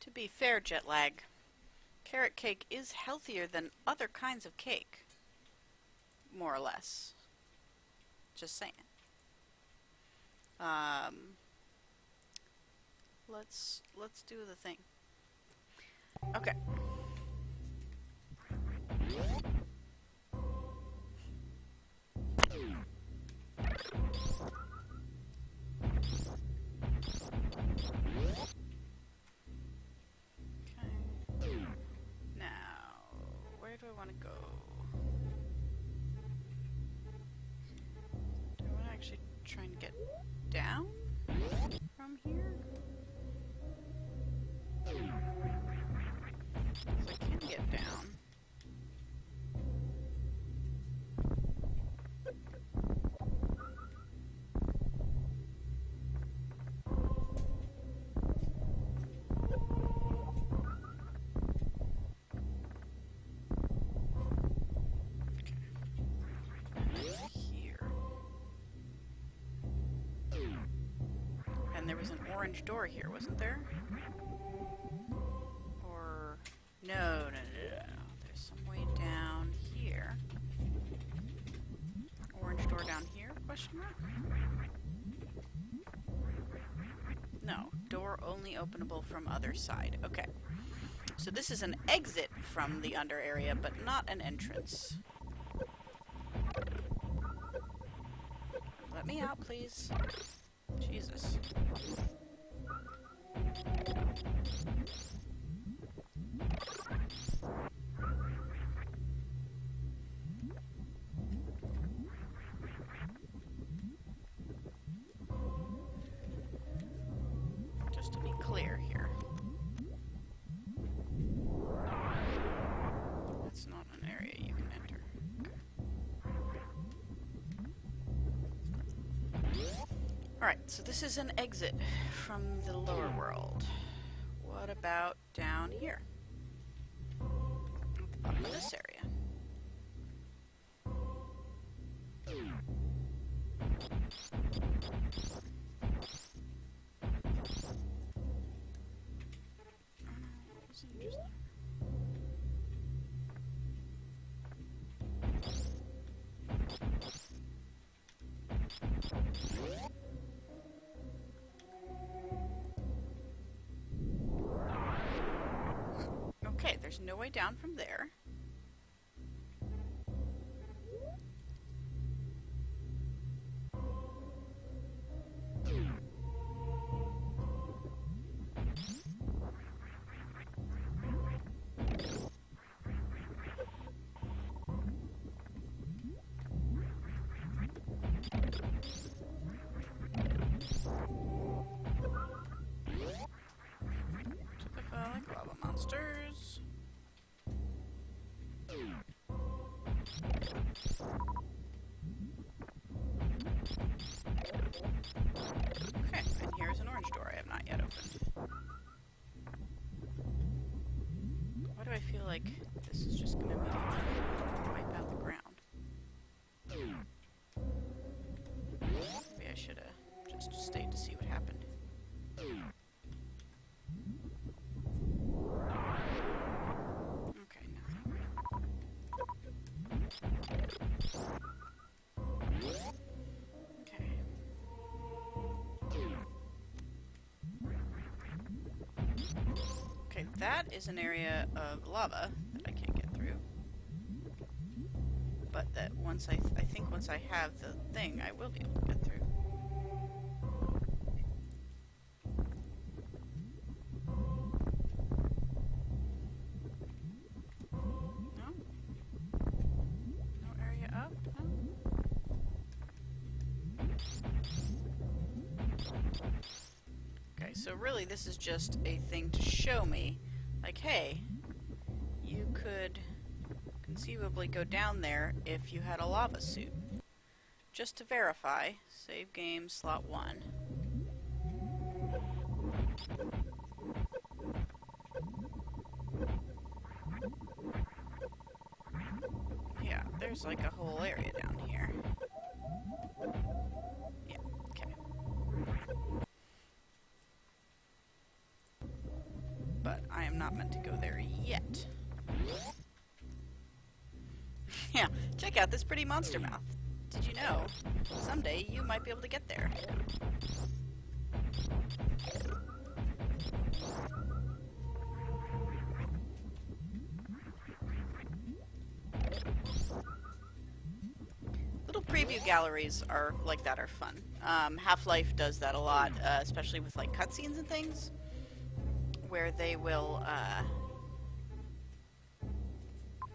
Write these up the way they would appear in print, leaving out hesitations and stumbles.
To be fair, Jetlag, carrot cake is healthier than other kinds of cake. More or less. Just saying. Let's do the thing. Okay. Now, where do I want to go? Do I want to actually try and get down from here? I can get down. And there was an orange door here, wasn't there? Or... No. There's some way down here. Orange door down here, question mark? No. Door only openable from other side. Okay. So this is an exit from the under area, but not an entrance. Let me out, please. Jesus. Just to be clear here. That's not an area you can enter. Alright, so this is an exit from the lower world. What about down here? At the bottom of this area. Okay, there's no way down from there. Typical lava monsters. Okay, and here's an orange door I have not yet opened. Why do I feel like this is just going to wipe out the ground? Maybe I should have just stayed to see what happened. Okay, no. Okay. Okay, that is an area of lava that I can't get through. But that once I think once I have the thing, I will be able to get through. No? No area up? No? Okay, so really this is just a thing to show me, like, hey, you could conceivably go down there if you had a lava suit. Just to verify, save game, slot 1. Yeah, there's like a whole area down here. Yeah, okay. But not meant to go there yet. Yeah, check out this pretty monster mouth. Did you know? Someday you might be able to get there. Little preview galleries are like that are fun. Half-Life does that a lot, especially with like cutscenes and things, where they will.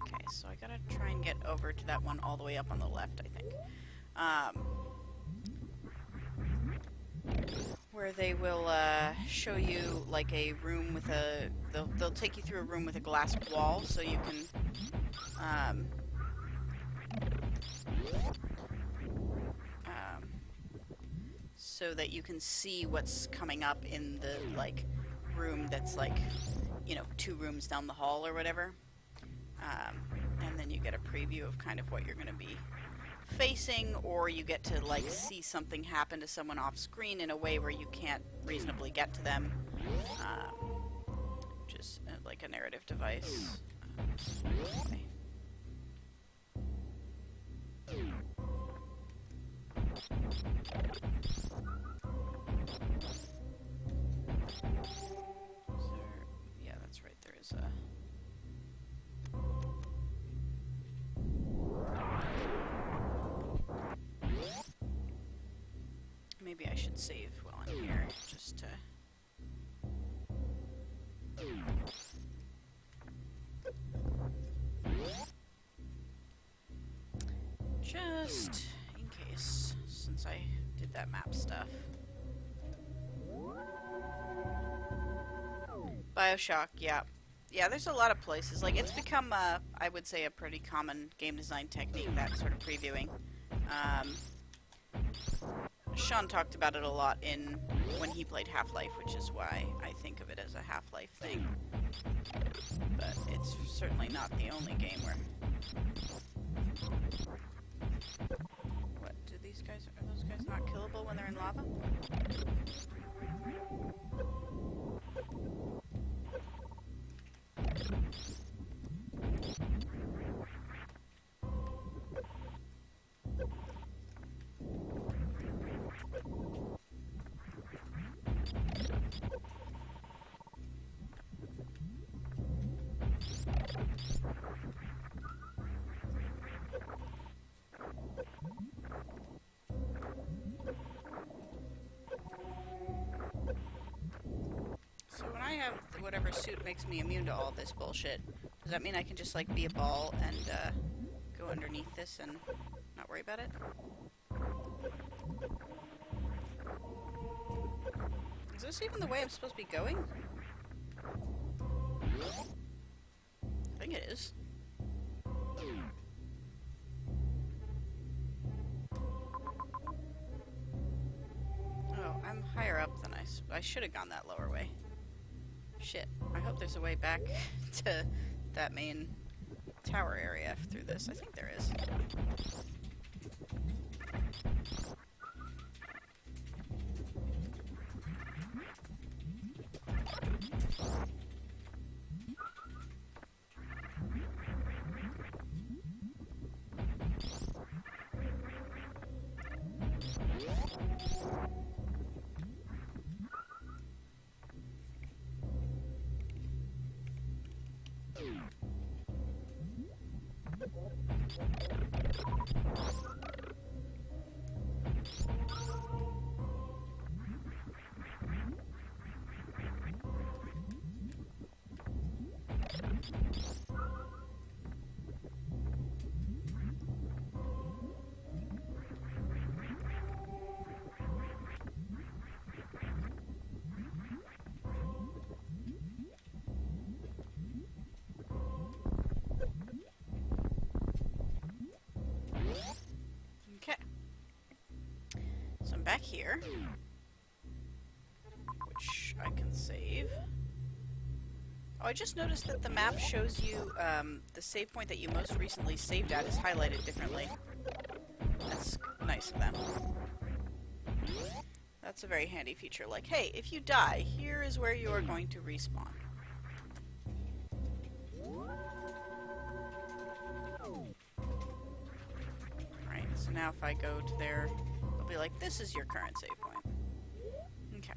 Okay, so I gotta try and get over to that one all the way up on the left, I think. Where they will show you like a room with a. They'll take you through a room with a glass wall, so you can. So that you can see what's coming up in the like room that's like, you know, 2 rooms down the hall or whatever. And then you get a preview of kind of what you're going to be facing, or you get to like see something happen to someone off screen in a way where you can't reasonably get to them. Just like a narrative device. Anyway. Yeah, that's right, there is a... Maybe I should save while I'm here, just to... Just in case, since I did that map stuff. BioShock, yeah. Yeah, there's a lot of places. Like, it's become, I would say, a pretty common game design technique, that sort of previewing. Sean talked about it a lot when he played Half-Life, which is why I think of it as a Half-Life thing. But it's certainly not the only game where... What, do these guys... Are those guys not killable when they're in lava? So when I have whatever suit makes me immune to all this bullshit, does that mean I can just like be a ball and go underneath this and not worry about it? Is this even the way I'm supposed to be going? I think it is. Oh, I'm higher up than I should have gone that lower way. Shit. I hope there's a way back to that main tower area through this. I think there is. Back here, which I can save. Oh, I just noticed that the map shows you the save point that you most recently saved at is highlighted differently. That's nice of them. That's a very handy feature. Like, hey, if you die, here is where you are going to respawn. Right, so now if I go to there, it'll be like, this is your current save point. Okay.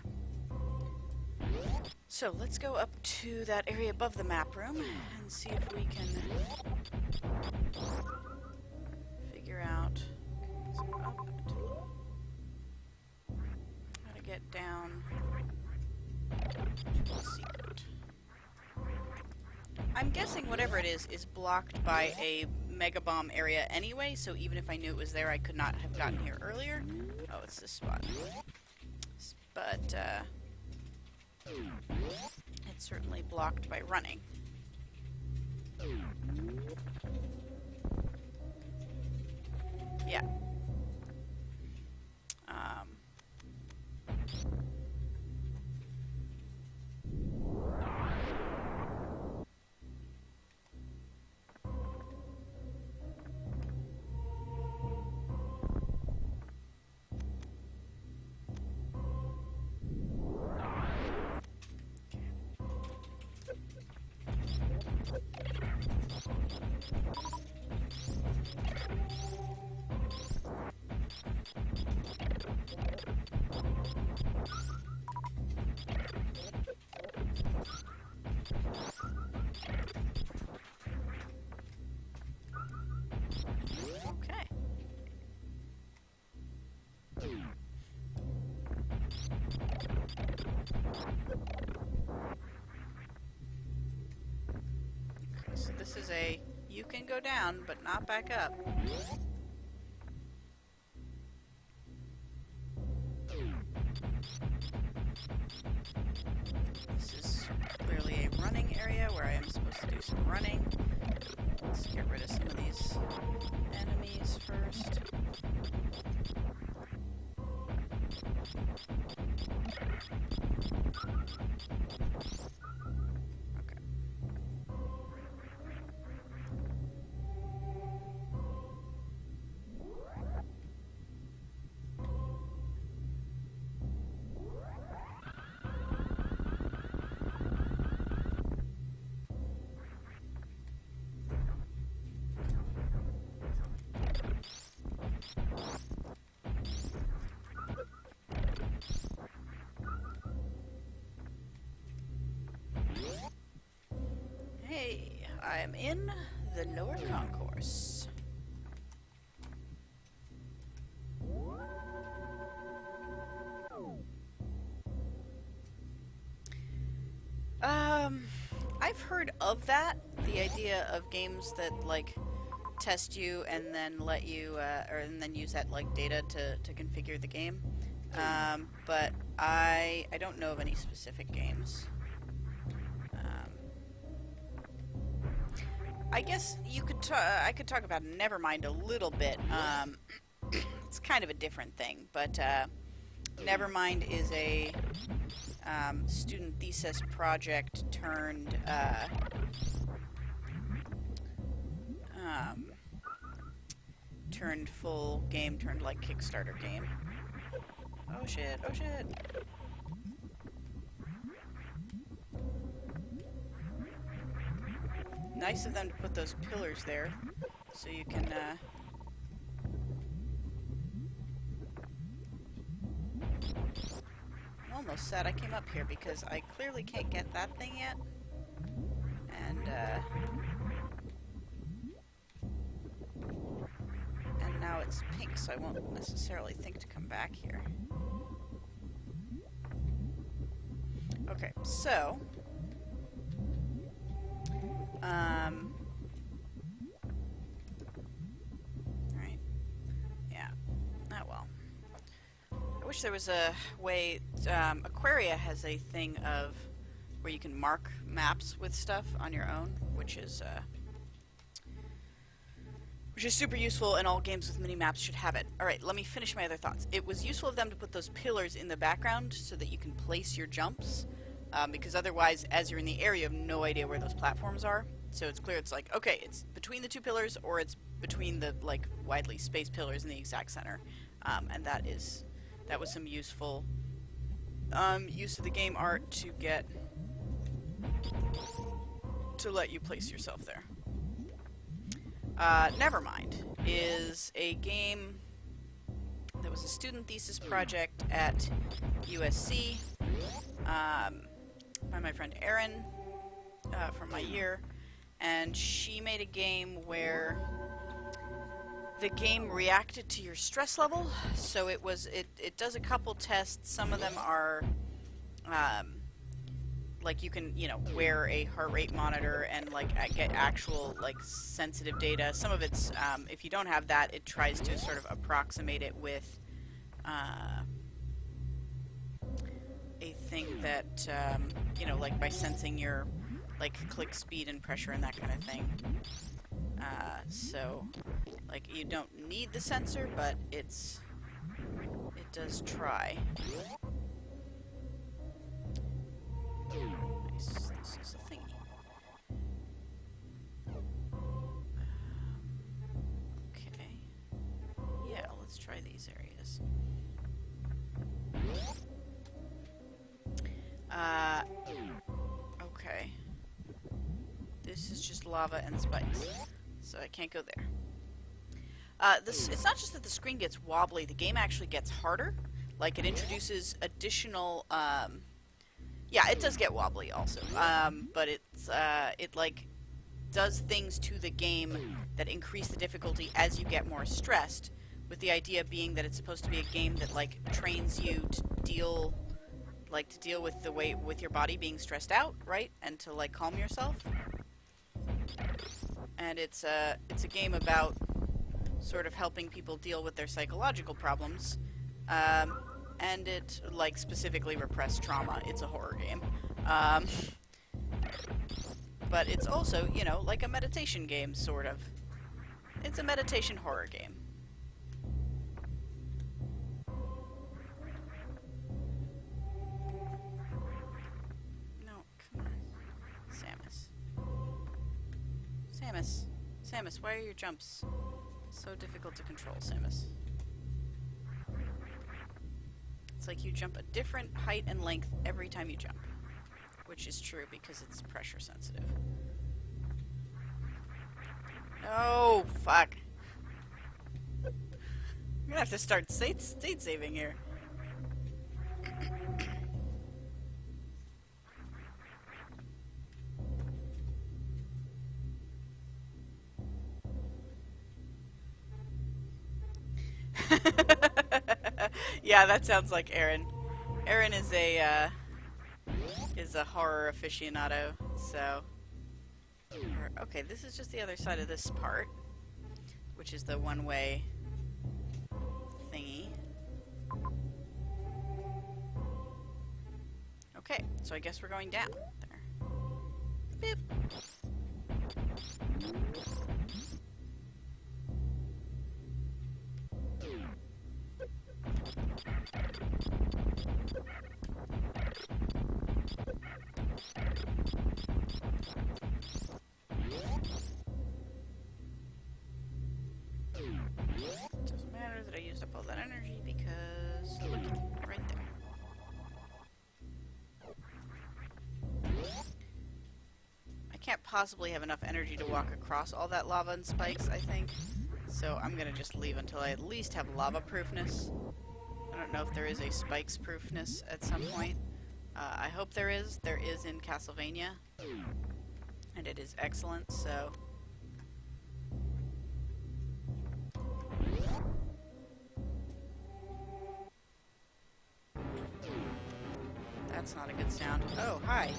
So let's go up to that area above the map room and see if we can figure out how to get down to the secret. I'm guessing whatever it is blocked by a mega bomb area anyway, so even if I knew it was there, I could not have gotten here earlier. Oh, it's this spot. But, it's certainly blocked by running. Yeah. Okay. Okay, so this is a, you can go down, but not back up. This is clearly a running area where I am supposed to do some running. Let's get rid of some of these enemies first. Okay. Hey, I am in the lower concourse. I've heard of that. The idea of games that like test you and then let you, and then use that like data to configure the game. But I don't know of any specific games. I guess you could. I could talk about Nevermind a little bit. It's kind of a different thing, but Nevermind is a student thesis project turned turned full game, turned like Kickstarter game. Oh shit! Oh shit! Nice of them to put those pillars there, so you can, I'm almost sad I came up here because I clearly can't get that thing yet. And now it's pink, so I won't necessarily think to come back here. Okay, so... Right. Yeah. Oh well. I wish there was a way. Aquaria has a thing of where you can mark maps with stuff on your own, which is super useful, and all games with mini-maps should have it. Alright, let me finish my other thoughts. It was useful of them to put those pillars in the background so that you can place your jumps. Because otherwise, as you're in the area, you have no idea where those platforms are. So it's clear it's like, okay, it's between the two pillars, or it's between the, like, widely spaced pillars in the exact center. And that was some useful use of the game art to get to let you place yourself there. Nevermind is a game that was a student thesis project at USC by my friend Erin from my year, and she made a game where the game reacted to your stress level. So it does a couple tests. Some of them are like you can, wear a heart rate monitor and like get actual like sensitive data. Some of it's if you don't have that, it tries to sort of approximate it with a thing that like by sensing your like click speed and pressure and that kind of thing. So like you don't need the sensor, but it does try. Nice. This is a thingy. Okay. Yeah, let's try these areas. Okay. This is just lava and spikes, so I can't go there. It's not just that the screen gets wobbly, the game actually gets harder. Like, it introduces additional, yeah, it does get wobbly also, but it like, does things to the game that increase the difficulty as you get more stressed, with the idea being that it's supposed to be a game that, like, trains you to deal with the way, with your body being stressed out, right? And to, like, calm yourself. And it's a game about sort of helping people deal with their psychological problems, and it, like, specifically repressed trauma. It's a horror game. But it's also, like a meditation game, sort of. It's a meditation horror game. No, come on. Samus, why are your jumps so difficult to control, Samus? It's like you jump a different height and length every time you jump. Which is true because it's pressure sensitive. No, fuck. I'm gonna have to start state saving here. Yeah, that sounds like Erin. Erin is a horror aficionado, so... Okay, this is just the other side of this part, which is the one-way thingy. Okay, so I guess we're going down there. Beep. Doesn't matter that I used up all that energy because look, right there. I can't possibly have enough energy to walk across all that lava and spikes, I think. So I'm gonna just leave until I at least have lava proofness. I don't know if there is a spikes proofness at some point. I hope there is. There is in Castlevania. And it is excellent, so... That's not a good sound. Oh, hi.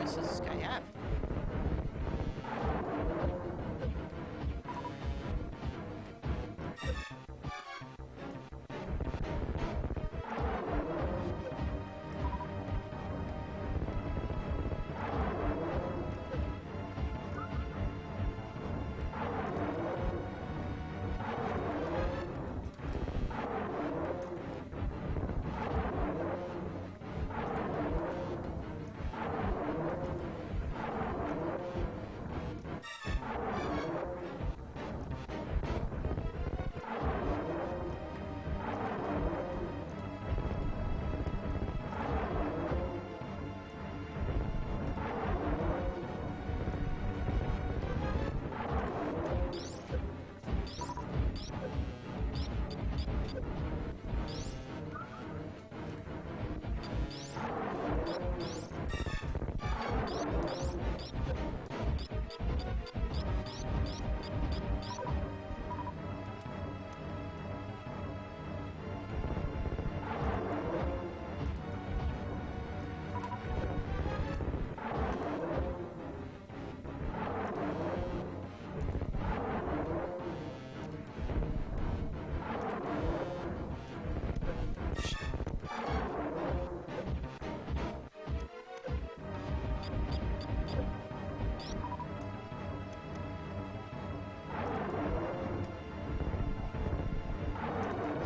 else does this guy have?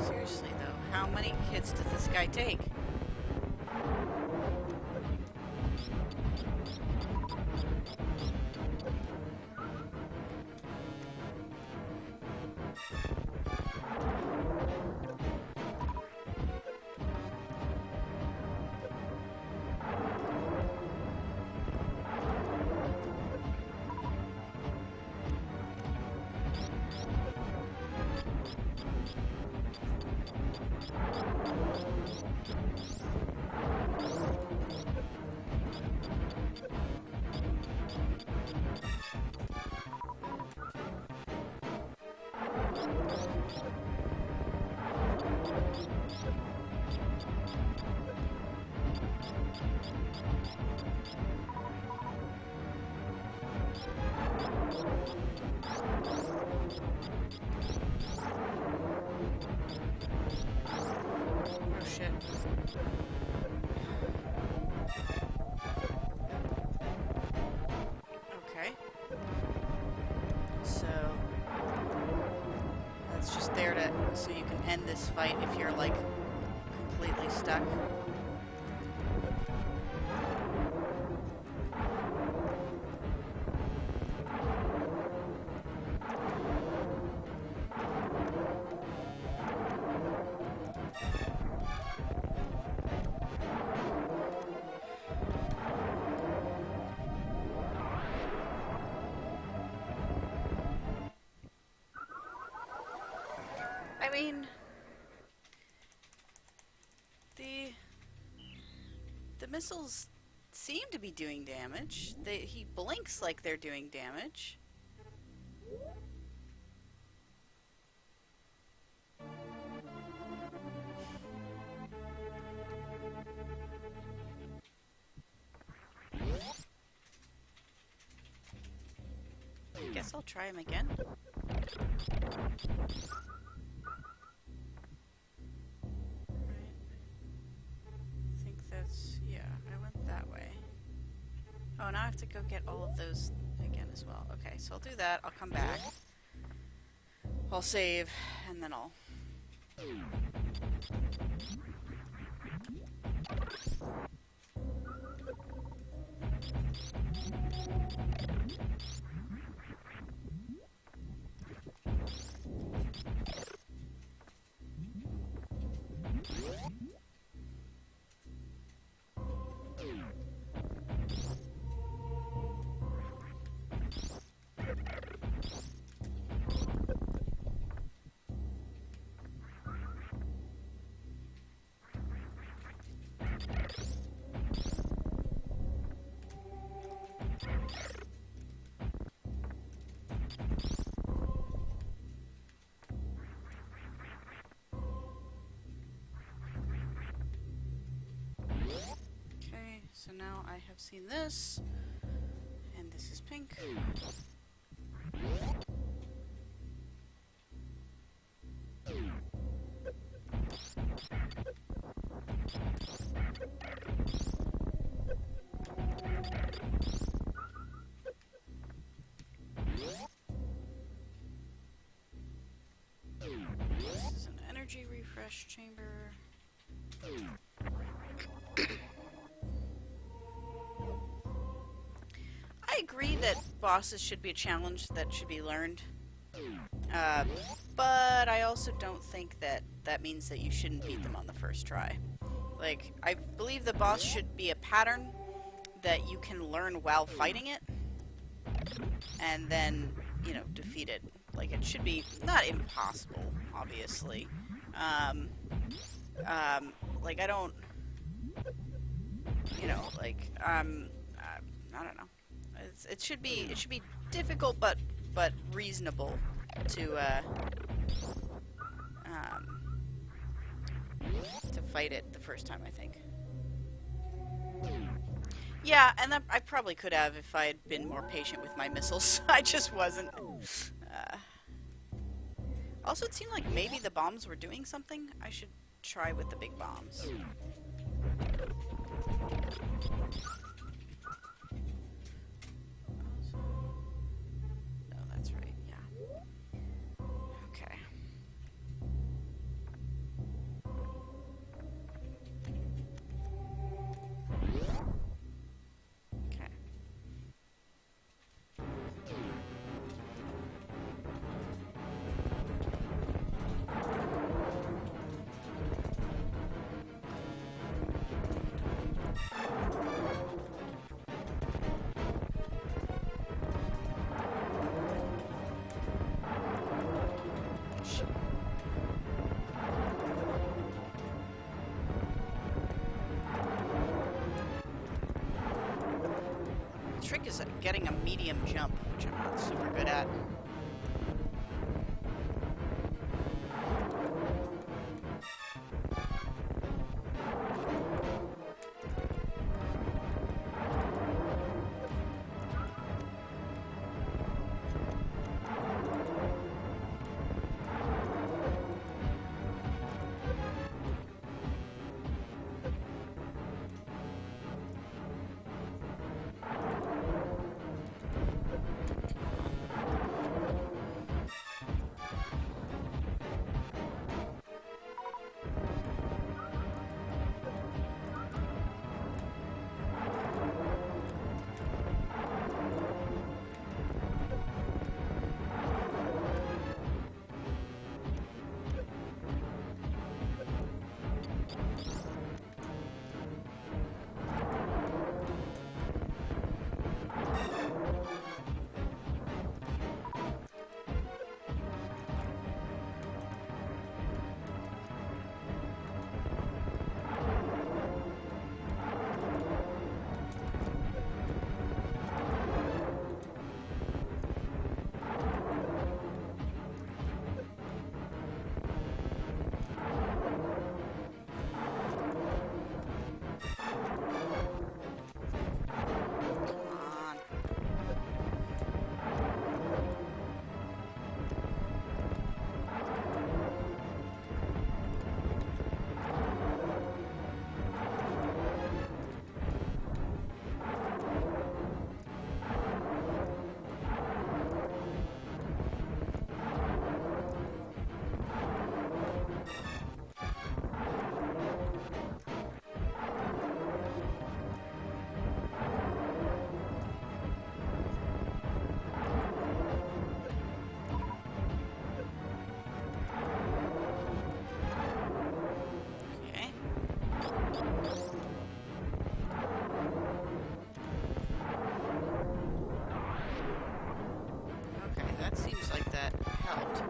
Seriously though, how many hits does this guy take? Oh shit. Okay. So that's just there to so you can end this fight if you're like completely stuck. I mean, the missiles seem to be doing damage. He blinks like they're doing damage. I guess I'll try him again. Oh, now I have to go get all of those again as well. Okay, so I'll do that. I'll come back. I'll save, and then I'll... so now I have seen this, and this is pink. This is an energy refresh chamber. I agree that bosses should be a challenge that should be learned. But I also don't think that that means that you shouldn't beat them on the first try. Like, I believe the boss should be a pattern that you can learn while fighting it, and then, you know, defeat it. Like, it should be not impossible, obviously. Like, I don't, you know, like, I don't know. It should be difficult, but reasonable to fight it the first time, I think. Yeah, and I probably could have if I had been more patient with my missiles. I just wasn't. Also, it seemed like maybe the bombs were doing something. I should try with the big bombs. No, that's right, yeah. Okay. Okay. The trick is getting a medium jump, which I'm not super good at. That seems like that helped.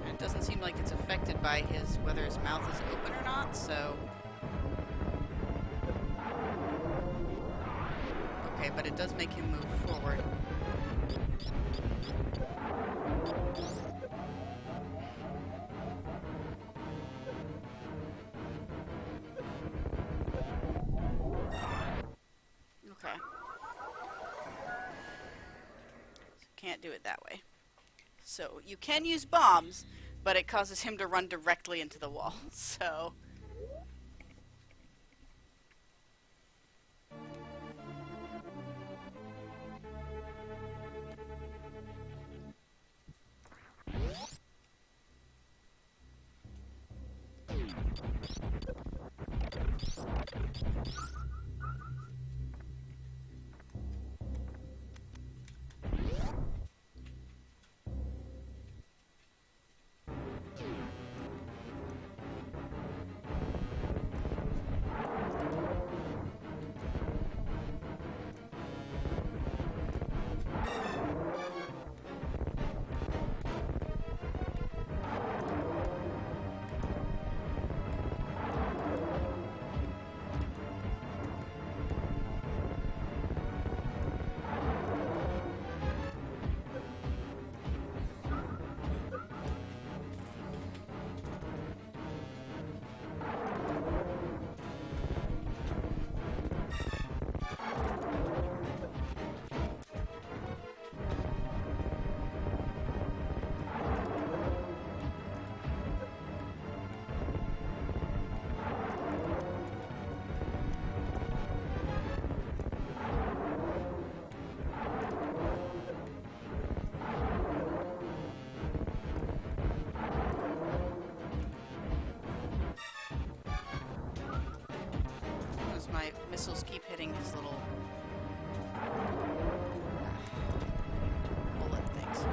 And it doesn't seem like it's affected by whether his mouth is open or not, so... Okay, but it does make him move forward. do it that way. So you can use bombs, but it causes him to run directly into the wall. So... my missiles keep hitting his little bullet things.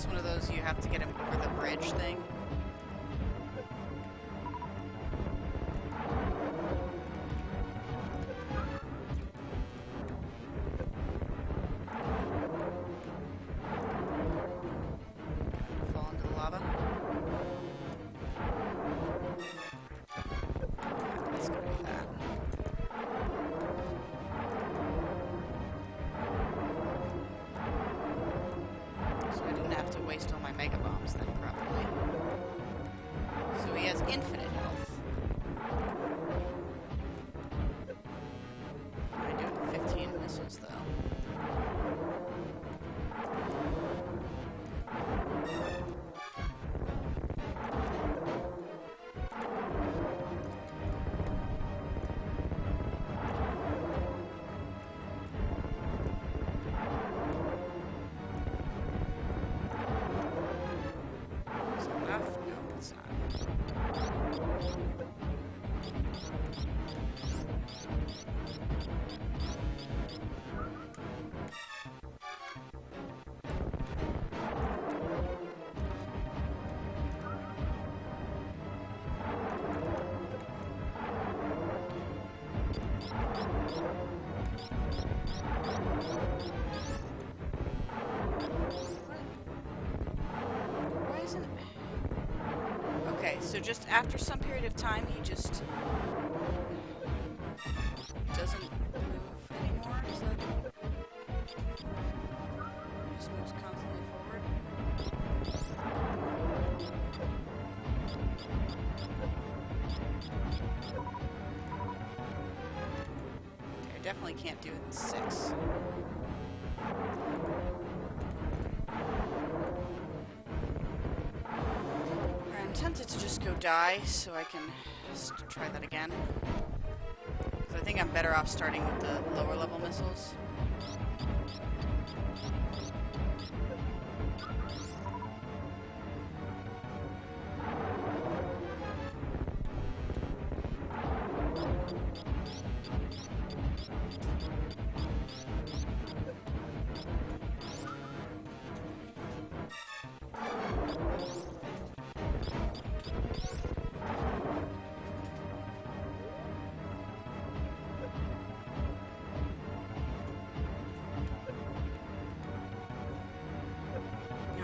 One of those you have to get him over the bridge thing. Fall into the lava. It's gonna be that. To waste all my mega bombs then, probably. So he has infinite health. I do have 15 missiles though. Okay, so just after some period of time, he just doesn't move anymore. Is that... He just moves constantly forward. Okay, I definitely can't do it in 6. I'm tempted to just go die so I can just try that again. Because I think I'm better off starting with the lower level missiles.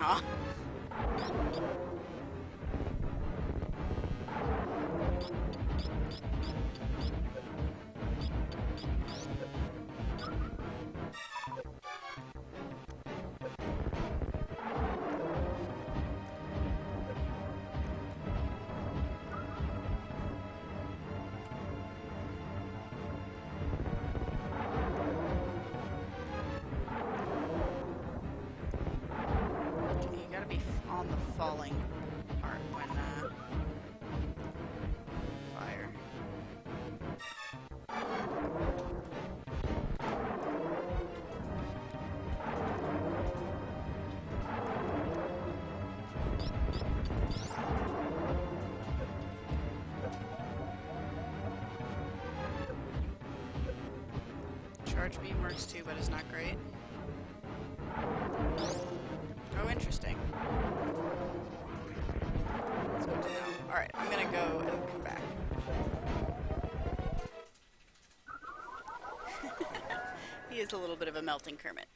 Aw. On the falling part when fire. Charge beam works too, but it's not great. Oh, interesting. That's good to know. Alright, I'm gonna go and come back. He is a little bit of a melting Kermit.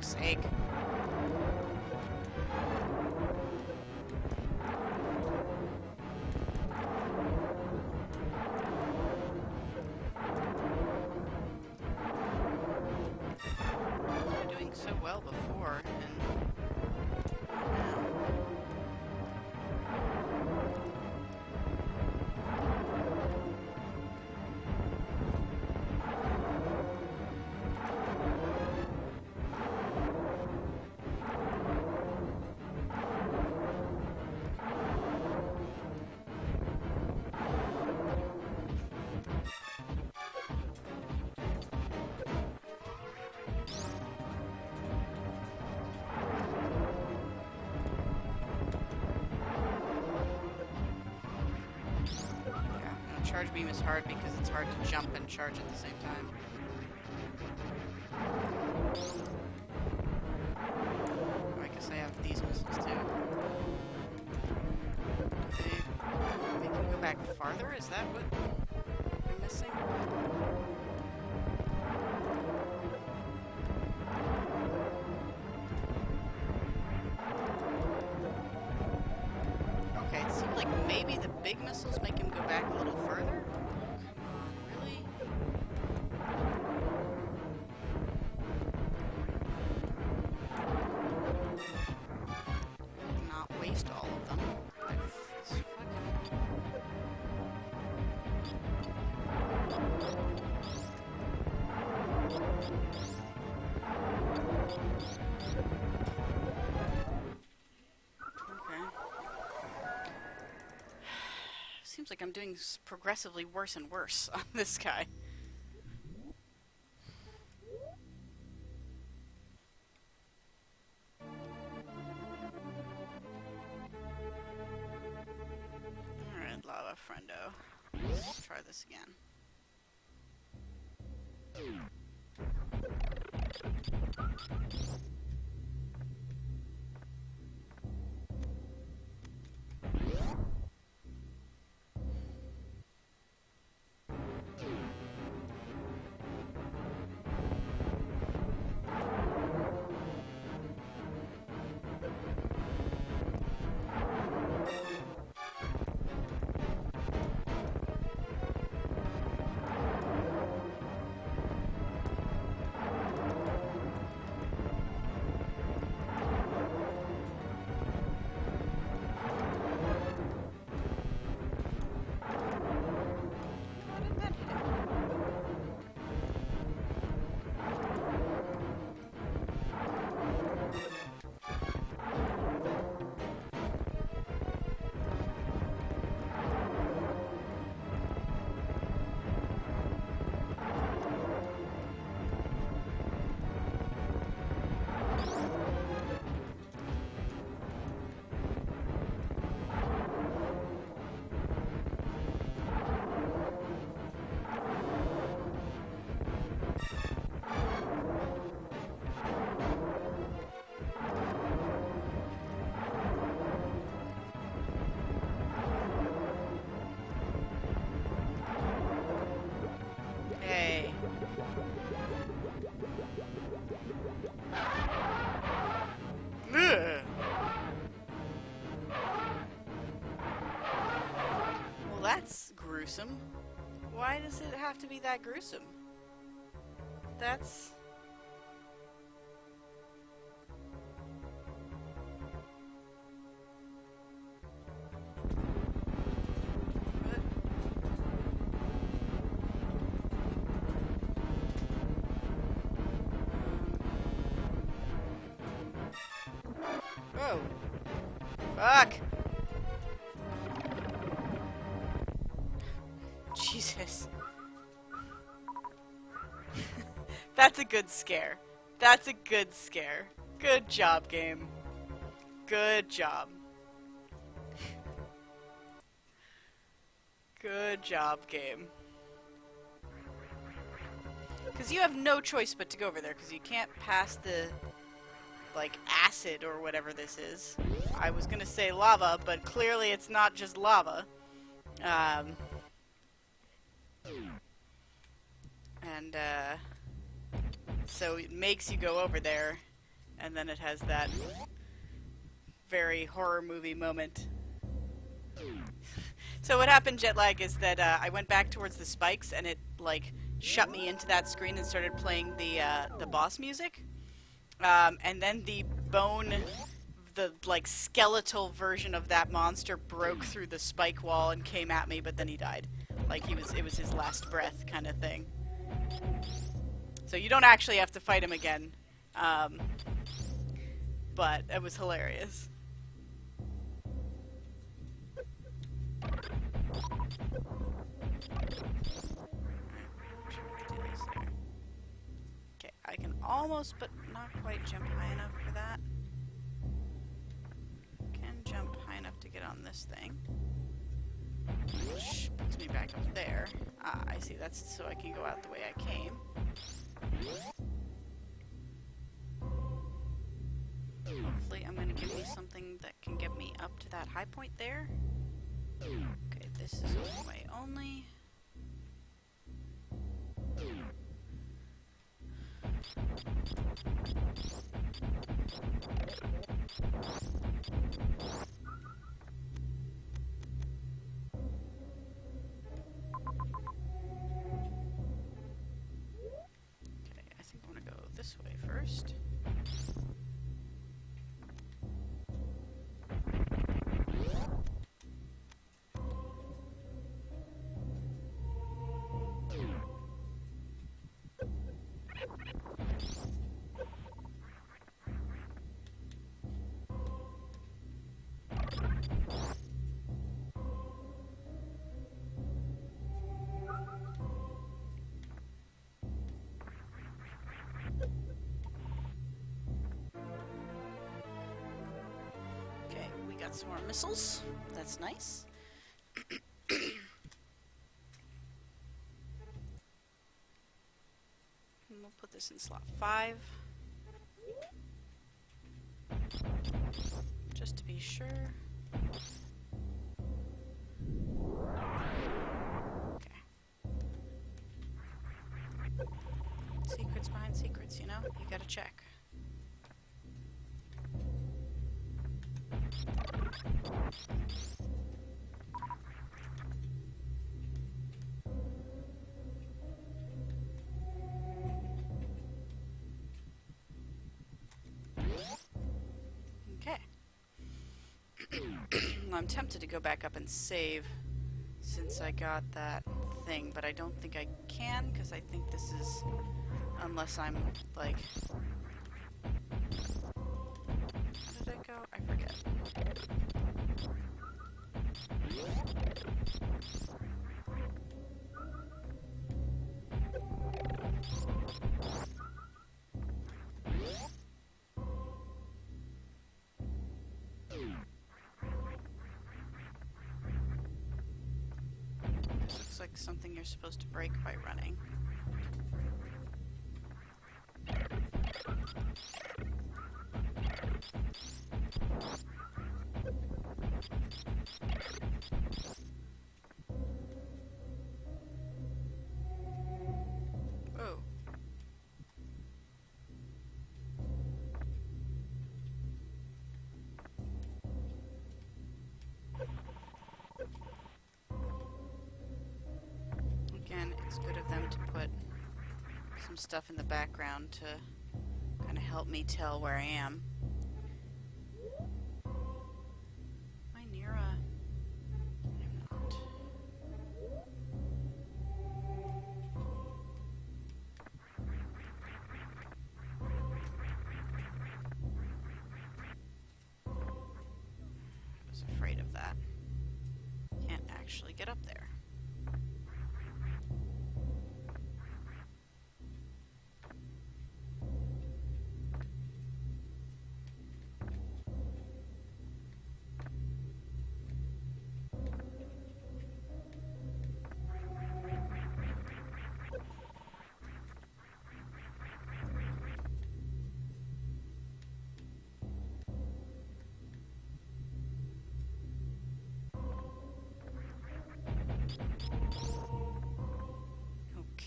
Sake. You were doing so well before, and now. Charge beam is hard because it's hard to jump and charge at the same time. Oh, I guess I have these missiles too. They can go back farther? Is that what I'm missing? Okay, it seemed like maybe the big missiles make him go back a little further. Come on, really? Not waste all of them. It's fucking... Seems like I'm doing progressively worse and worse on this guy. try this again. Well, that's gruesome. Why does it have to be that gruesome? That's... Whoa. Fuck! Jesus. That's a good scare. That's a good scare. Good job, game. Good job. Good job, game. Because you have no choice but to go over there, because you can't pass the, like, acid or whatever this is. I was gonna say lava, but clearly it's not just lava. So it makes you go over there, and then it has that very horror movie moment. So what happened, Jetlag, is that I went back towards the spikes, and it, like, shut me into that screen and started playing the boss music. And then the bone, the, like, skeletal version of that monster broke through the spike wall and came at me, but then he died. Like, it was his last breath kind of thing. So you don't actually have to fight him again. But it was hilarious. Okay, I can almost, but not quite jump high enough for that. Can jump high enough to get on this thing. Which puts me back up there. Ah, I see. That's so I can go out the way I came. Hopefully I'm going to give me something that can get me up to that high point there. Okay, this is one way only. Okay, I think I want to go this way first. Got some more missiles. That's nice. We'll put this in slot 5. Just to be sure. Okay. Secrets behind secrets, you know? You gotta check. I'm tempted to go back up and save since I got that thing, but I don't think I can because I think this is, unless I'm like, how did I go? I forget. Like something you're supposed to break by running. Oh. Again, it's good of them to put some stuff in the background to kind of help me tell where I am. Am I near a... I'm not. I was afraid of that. Can't actually get up there.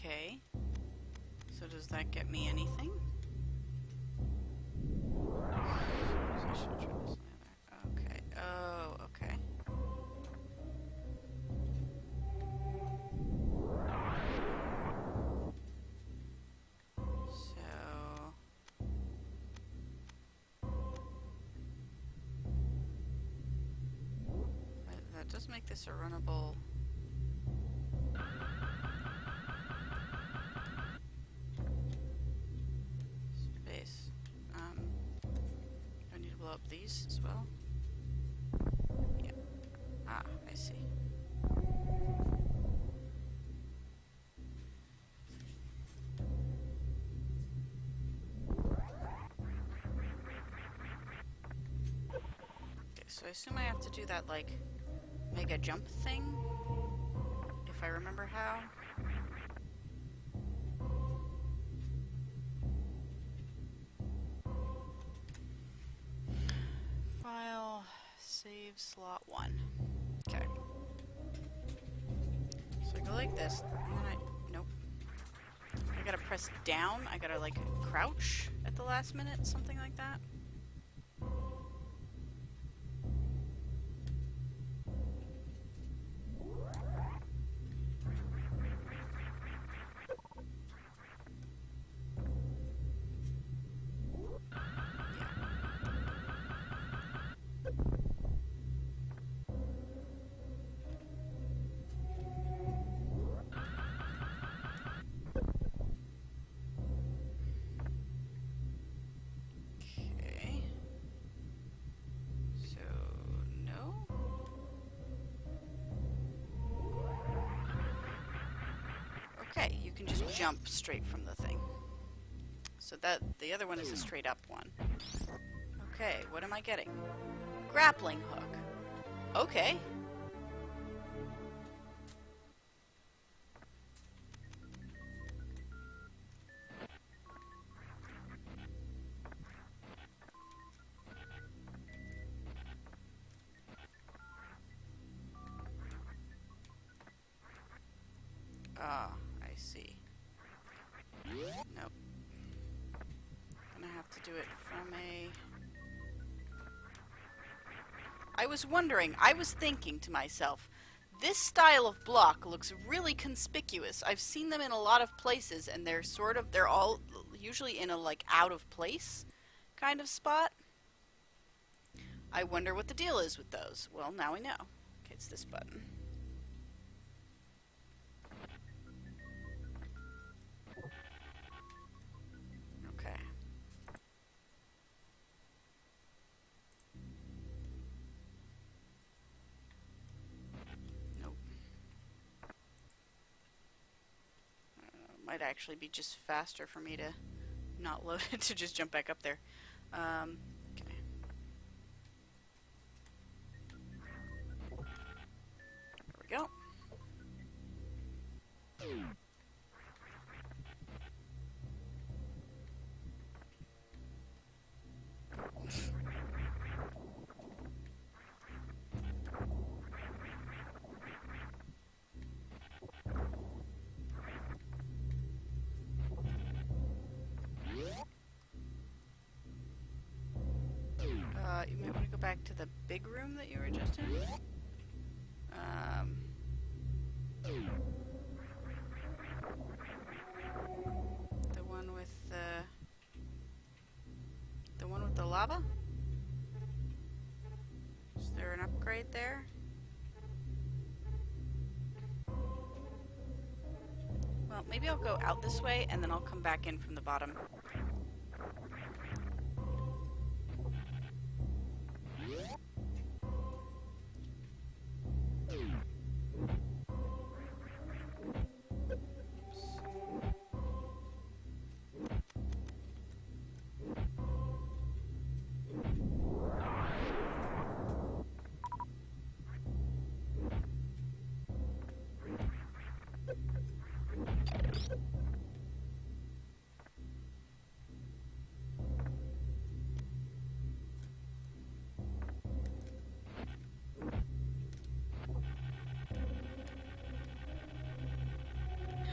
Okay. So does that get me anything? Okay. Oh, okay. So... that does make this a runnable... space. Do I need to blow up these as well? Yeah. Ah, I see. Okay, so I assume I have to do that, like, mega jump thing? If I remember how? File, save slot 1. Okay. So I go like this, and then nope. I gotta press down, I gotta like crouch at the last minute, something like that. Okay, you can just jump straight from the thing. So that the other one is a straight up one. Okay, what am I getting? Grappling hook. Okay. I see. Nope. Gonna have to do it from a... I was wondering, I was thinking to myself, this style of block looks really conspicuous. I've seen them in a lot of places, and they're all usually in a, like, out of place kind of spot. I wonder what the deal is with those. Well, now we know. Okay, it's this button. Okay. Nope. Might actually be just faster for me to not load it to just jump back up there. Okay. There we go. You might want to go back to the big room that you were just in. The one with the lava? Is there an upgrade there? Well, maybe I'll go out this way and then I'll come back in from the bottom.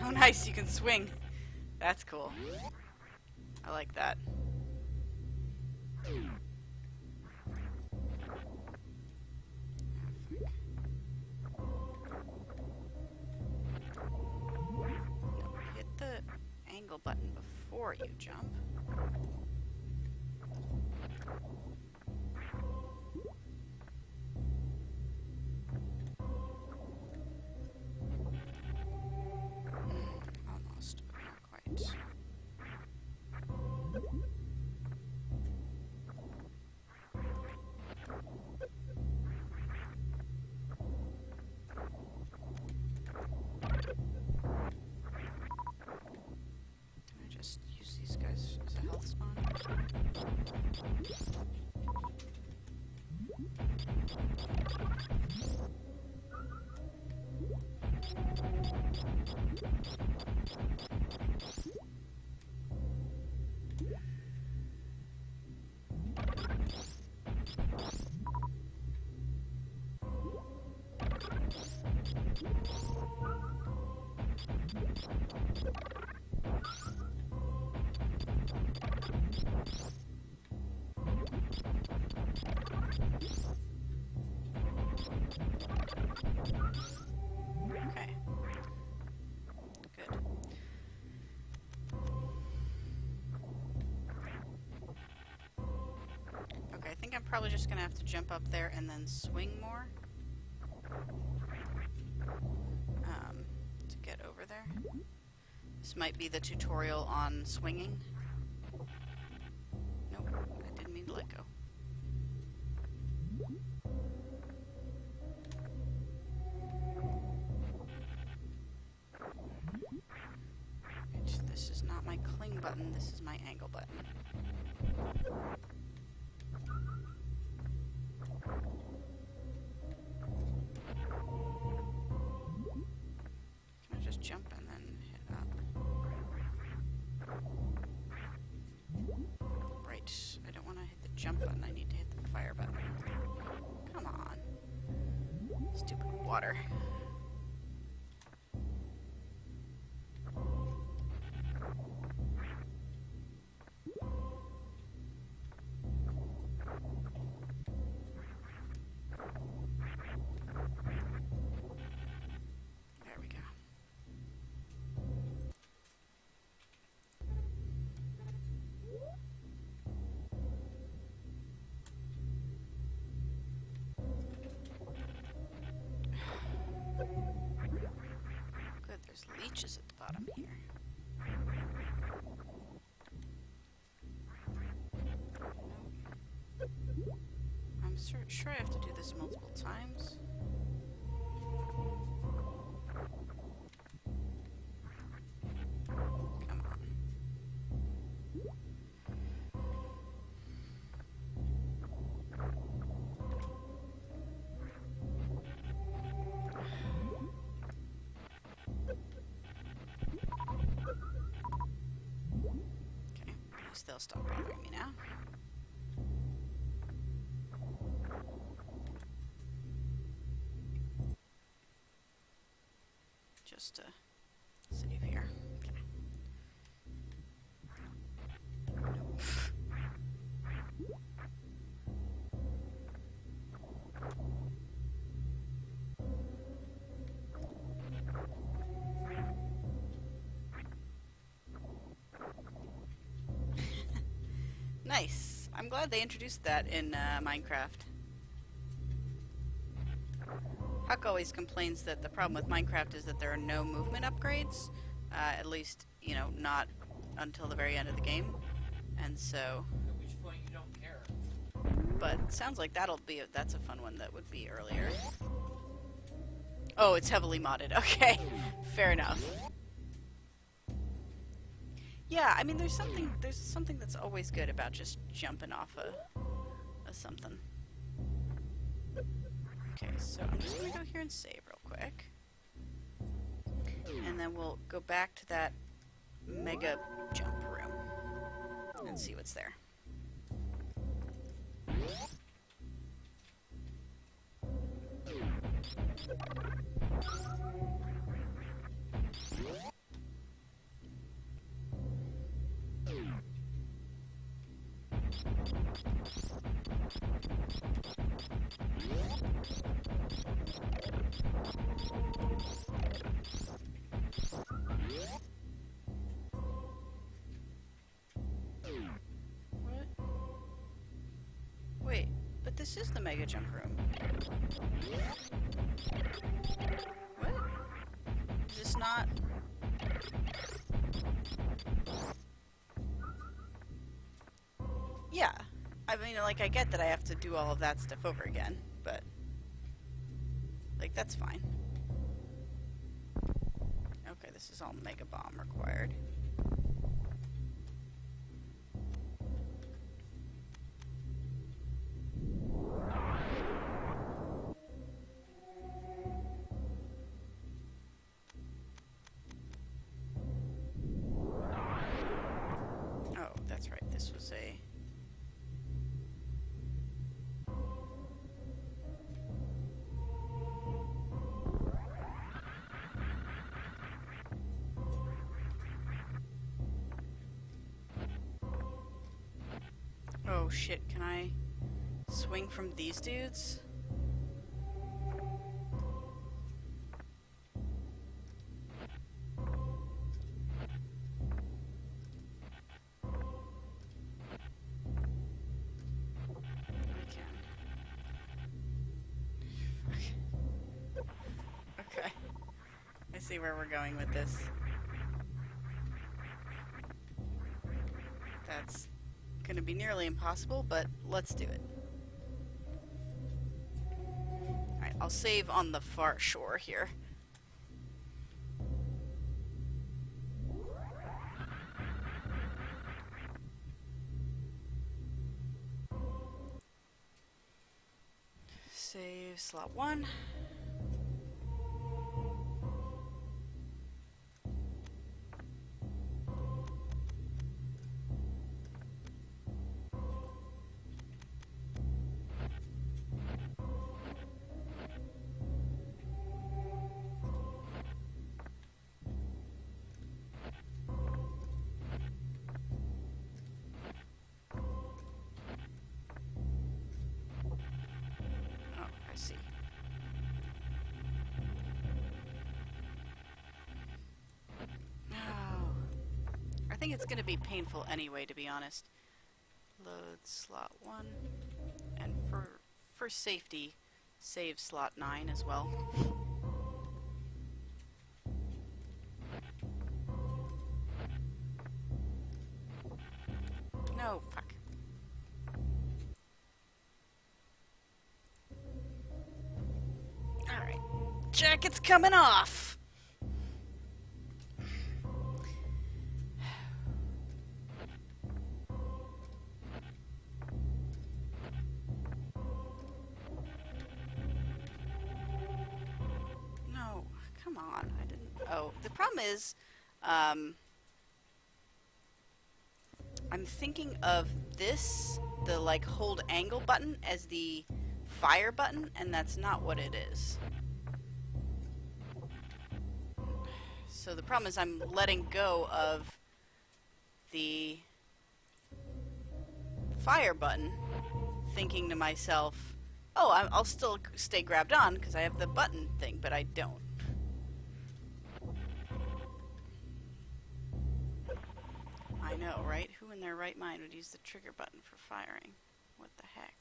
Oh, nice, you can swing. That's cool. I like that. Hit the angle button before you jump. Almost, but not quite. Can I just use these guys as a health spawn? Okay. Good. Okay, I think I'm probably just gonna have to jump up there and then swing more. To get over there. This might be the tutorial on swinging. Nope, I didn't mean to let go. This is not my cling button, this is my angle button. Can I just jump and then hit up? Right, I don't want to hit the jump button, I need to hit the fire button. Come on. Stupid water. leeches at the bottom here. I'm sure I have to do this multiple times. Come on. Okay, at least they'll stop bothering me now. Just to save here. Okay. Nice. I'm glad they introduced that in Minecraft. Huck always complains that the problem with Minecraft is that there are no movement upgrades, at least, you know, not until the very end of the game, and so... At which point you don't care. But it sounds like that's a fun one that would be earlier. Oh, it's heavily modded. Okay, fair enough. Yeah, I mean, there's something that's always good about just jumping off a something. Okay, so I'm just gonna go here and save real quick. And then we'll go back to that mega jump room and see what's there. What? Wait, but this is the mega jump room. What? Is this not... Yeah. I mean, like, I get that I have to do all of that stuff over again, but... like, that's fine. Okay, this is all Mega Bomb required. Oh, that's right, this was a... Oh shit, can I swing from these dudes? I can. Okay. I see where we're going with this. That's gonna be nearly impossible, but let's do it. Alright, I'll save on the far shore here. Save slot 1. See. Oh. I think it's gonna be painful anyway, to be honest. Load slot 1. And for safety, save slot 9 as well. No, fuck. Alright. Jacket's coming off! No, come on. I didn't... Oh, the problem is, I'm thinking of this, the, like, hold angle button as the fire button, and that's not what it is. So the problem is I'm letting go of the fire button, thinking to myself, oh, I'll still stay grabbed on because I have the button thing, but I don't. I know, right? Who in their right mind would use the trigger button for firing? What the heck?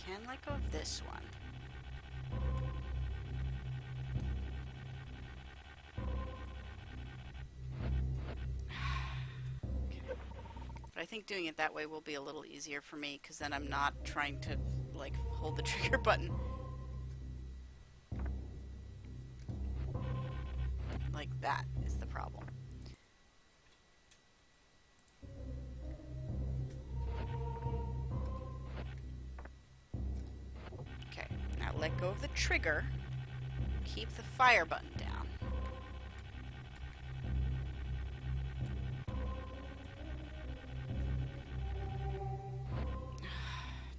Can let go of this one. Okay. But I think doing it that way will be a little easier for me, because then I'm not trying to, like, hold the trigger button. Like, that is the problem. Let go of the trigger, keep the fire button down.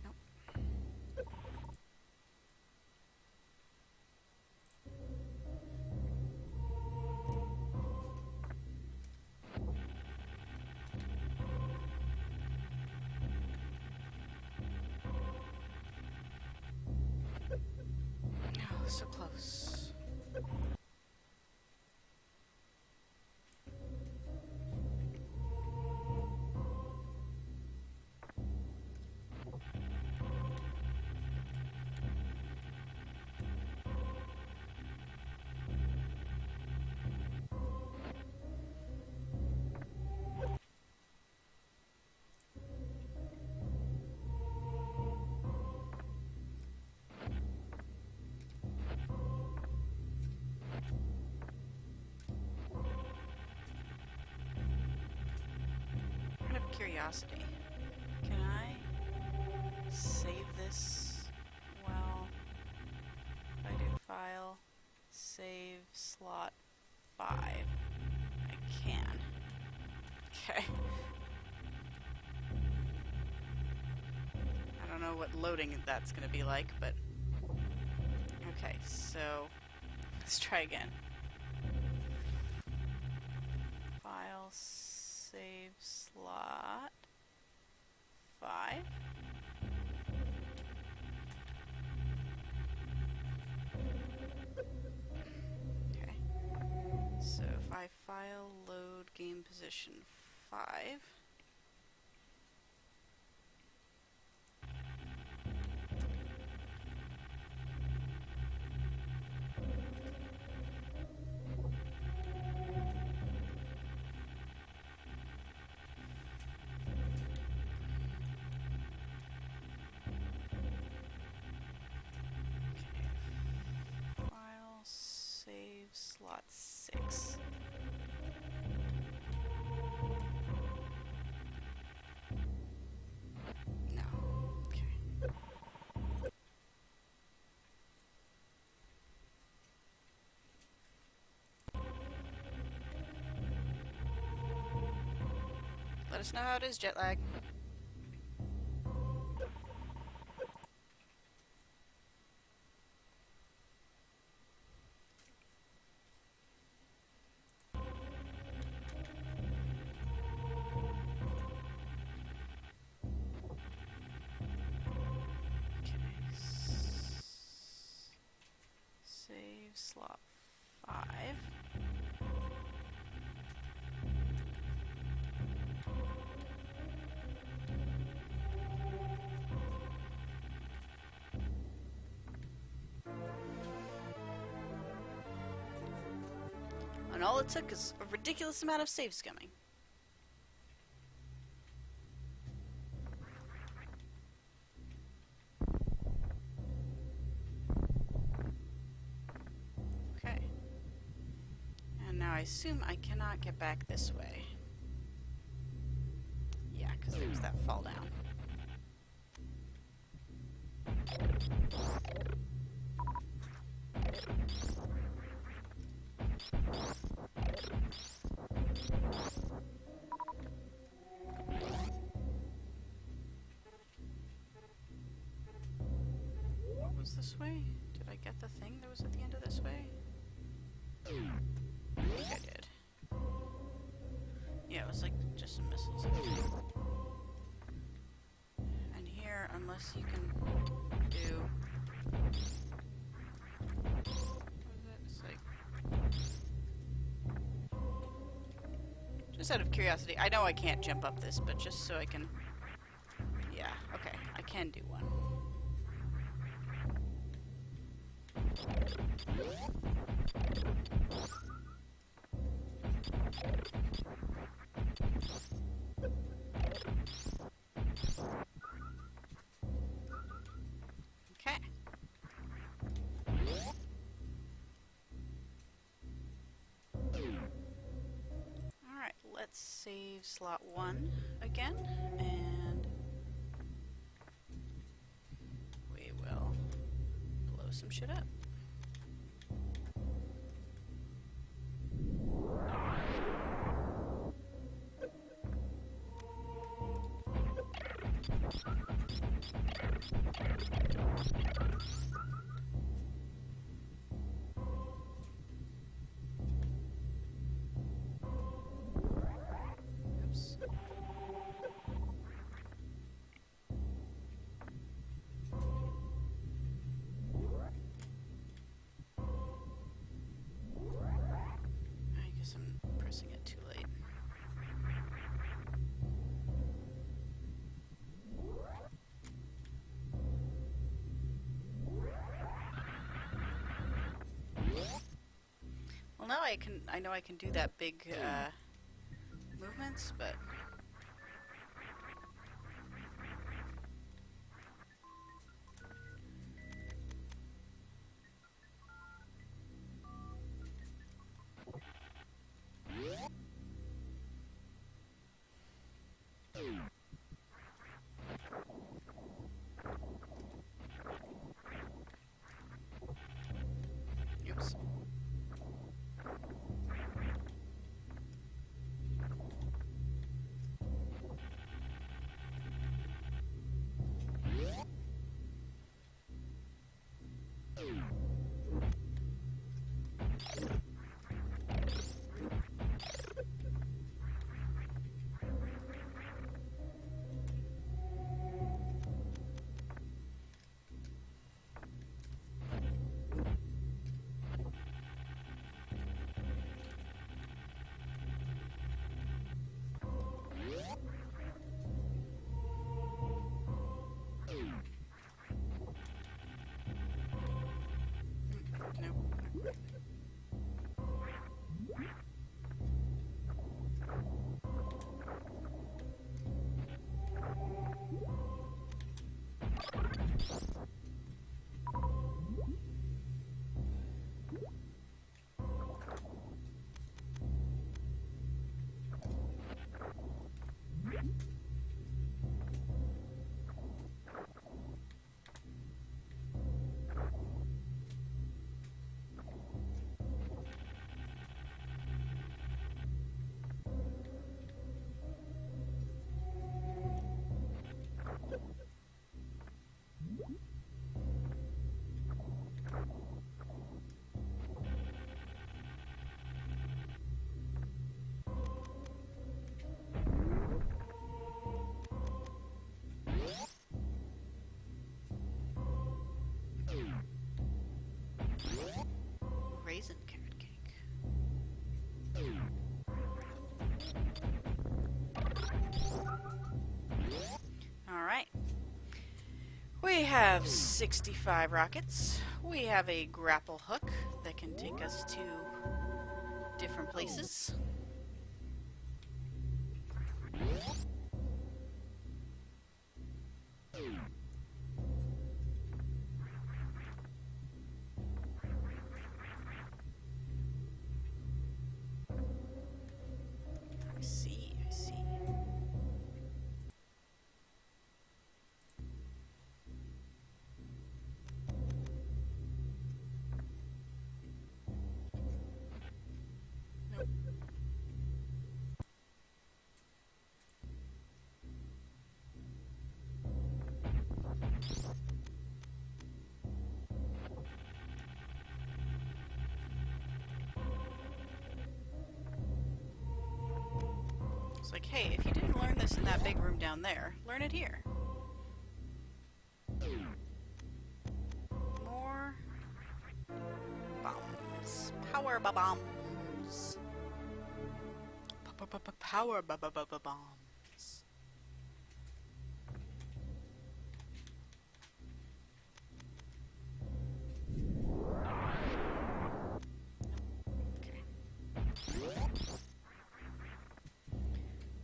Nope. So close. Curiosity. Can I save this? Well, if I do file, save slot 5, I can. Okay. I don't know what loading that's going to be like, but okay, so let's try again. File, save slot 5. Okay. So if I file load game position 5. Save slot 6. No. Okay. Let us know how it is, jet lag. Slot 5. all it took is a ridiculous amount of save scumming. Okay. And now I assume I cannot get back this way. Yeah, because there was that fall down. What was this way? Did I get the thing that was at the end of this way? I think I did. Yeah, it was like just some missiles. And here, unless you can do... What is it? It's like... Just out of curiosity, I know I can't jump up this, but just so I can... Yeah, okay, I can do one. Okay. Alright, let's save slot 1 again, and we will blow some shit up. Oops. I guess I'm pressing it too late. Well, now I know I can do that big movements, but oops. Nope. Raisin carrot cake. Alright. We have 65 rockets. We have a grapple hook that can take us to different places. I see, I see. Nope. It's like, hey, if you didn't learn this in that big room down there, learn it here. More bombs. Power bombs. Power bombs. Okay.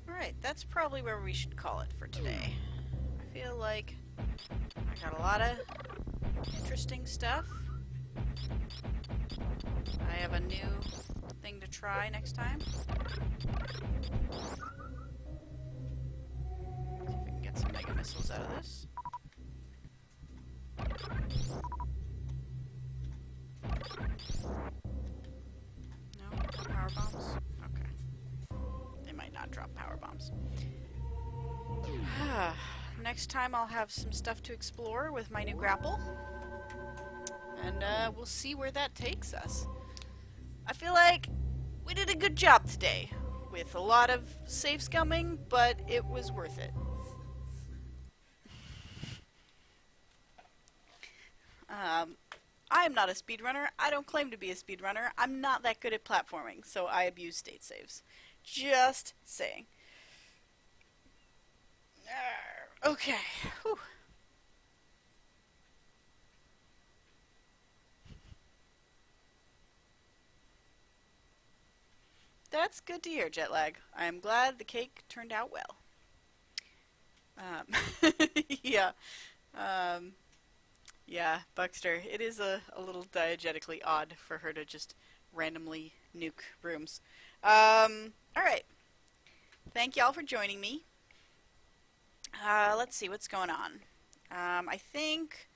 Alright, that's probably where we should call it for today. I feel like I got a lot of interesting stuff. I have a new thing to try next time. See if we can get some mega missiles out of this. No? No power bombs? Okay. They might not drop power bombs. Next time I'll have some stuff to explore with my new grapple. And we'll see where that takes us. I feel like we did a good job today. With a lot of safe scumming, but it was worth it. I am not a speedrunner. I don't claim to be a speedrunner. I'm not that good at platforming, so I abuse state saves. Just saying. Okay. Whew. That's good to hear, Jetlag. I am glad the cake turned out well. Yeah. Yeah, Buckster, it is a little diegetically odd for her to just randomly nuke rooms. Alright. Thank y'all for joining me. Let's see what's going on. I think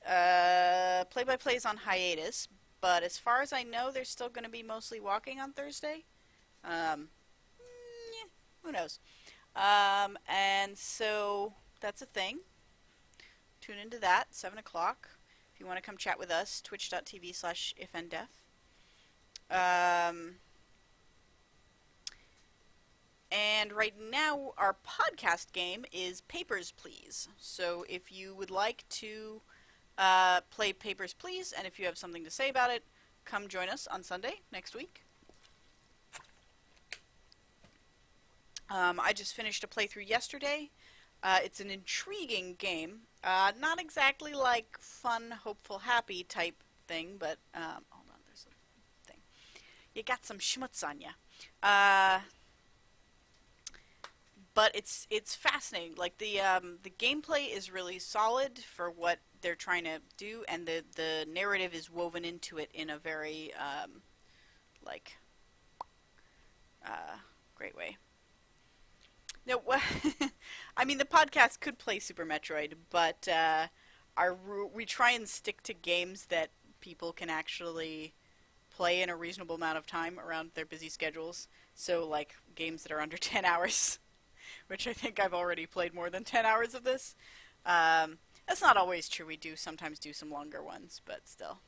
Play-by-Play is on hiatus, but as far as I know, they're still going to be mostly walking on Thursday. Yeah, who knows? And so that's a thing. Tune into that, 7 o'clock. If you want to come chat with us, twitch.tv/ifndef. And right now, our podcast game is Papers, Please. So if you would like to play Papers, Please, and if you have something to say about it, come join us on Sunday next week. I just finished a playthrough yesterday. It's an intriguing game. Not exactly like fun, hopeful, happy type thing, but hold on, there's a thing. You got some schmutz on ya. But it's fascinating. Like the gameplay is really solid for what they're trying to do, and the narrative is woven into it in a very great way. No, I mean the podcast could play Super Metroid, but we try and stick to games that people can actually play in a reasonable amount of time around their busy schedules. So like games that are under 10 hours, which I think I've already played more than 10 hours of this. That's not always true. We do sometimes do some longer ones, but still.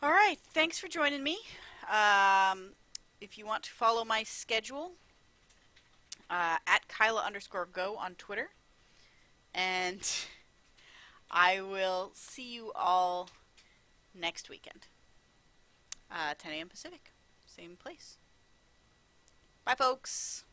All right, thanks for joining me. If you want to follow my schedule, at Kyla_go on Twitter. And I will see you all next weekend. 10 a.m. Pacific. Same place. Bye, folks.